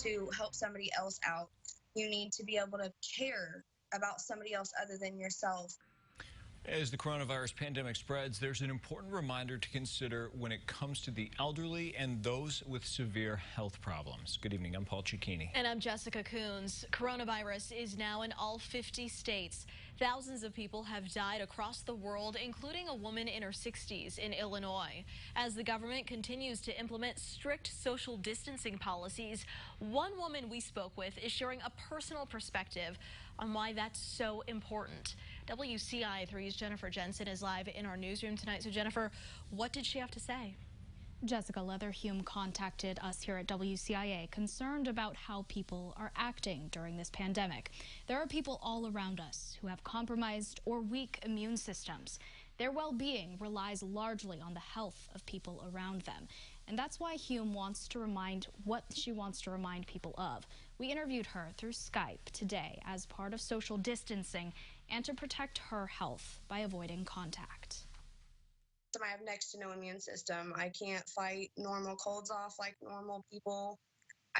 to help somebody else out. You need to be able to care about somebody else other than yourself. As the coronavirus pandemic spreads, there's an important reminder to consider when it comes to the elderly and those with severe health problems. Good evening, I'm Paul Cicchini. And I'm Jessica Coons. Coronavirus is now in all 50 states. Thousands of people have died across the world, including a woman in her 60s in Illinois. As the government continues to implement strict social distancing policies, one woman we spoke with is sharing a personal perspective on why that's so important. WCIA3's Jennifer Jensen is live in our newsroom tonight. So Jennifer, what did she have to say? Jessica, Leatherhume contacted us here at WCIA, concerned about how people are acting during this pandemic. There are people all around us who have compromised or weak immune systems. Their well-being relies largely on the health of people around them. And that's why Hume wants to remind people of. We interviewed her through Skype today as part of social distancing and to protect her health by avoiding contact. I have next to no immune system. I can't fight normal colds off like normal people.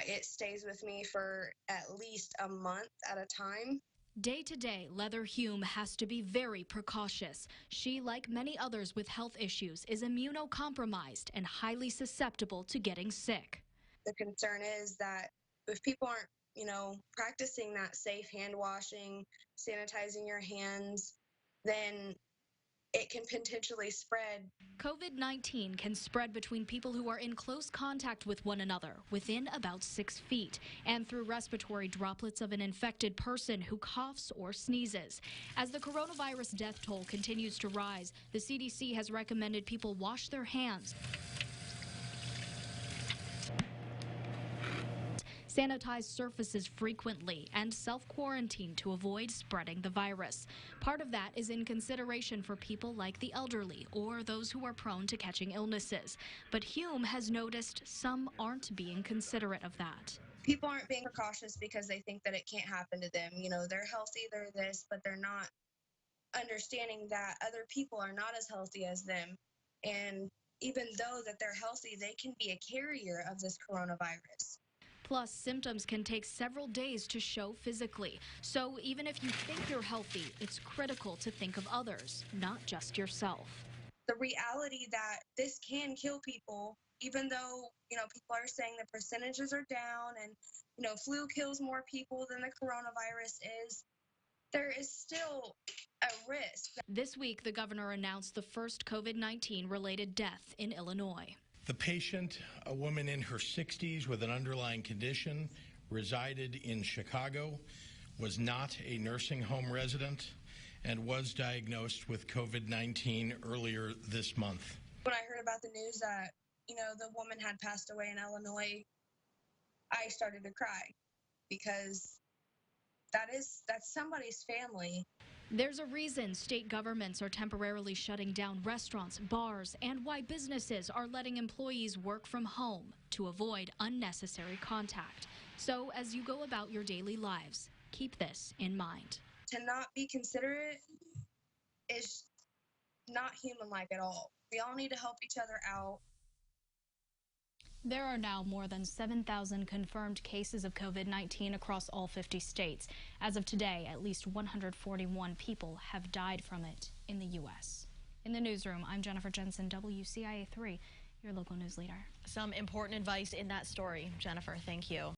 It stays with me for at least a month at a time. Day to day, Leatherhume has to be very precautious. She, like many others with health issues, is immunocompromised and highly susceptible to getting sick. The concern is that if people aren't, practicing that safe hand washing, sanitizing your hands, then it can potentially spread. COVID-19 can spread between people who are in close contact with one another within about 6 feet and through respiratory droplets of an infected person who coughs or sneezes. As the coronavirus death toll continues to rise, the CDC has recommended people wash their hands, sanitize surfaces frequently, and self-quarantine to avoid spreading the virus. Part of that is in consideration for people like the elderly or those who are prone to catching illnesses. But Hume has noticed some aren't being considerate of that. People aren't being precautious because they think that it can't happen to them. They're healthy, they're this, but they're not understanding that other people are not as healthy as them. And even though that they're healthy, they can be a carrier of this coronavirus. Plus, symptoms can take several days to show physically. So even if you think you're healthy, it's critical to think of others, not just yourself. The reality that this can kill people, even though, people are saying the percentages are down and, flu kills more people than the coronavirus is, there is still a risk. This week, the governor announced the first COVID-19 related death in Illinois. The patient, a woman in her 60s with an underlying condition, resided in Chicago, was not a nursing home resident, and was diagnosed with COVID-19 earlier this month. When I heard about the news that, the woman had passed away in Illinois, I started to cry because that's somebody's family. There's a reason state governments are temporarily shutting down restaurants, bars, and why businesses are letting employees work from home to avoid unnecessary contact. So as you go about your daily lives, keep this in mind. To not be considerate is not human-like at all. We all need to help each other out. There are now more than 7,000 confirmed cases of COVID-19 across all 50 states. As of today, at least 141 people have died from it in the U.S. In the newsroom, I'm Jennifer Jensen, WCIA3, your local news leader. Some important advice in that story, Jennifer. Thank you.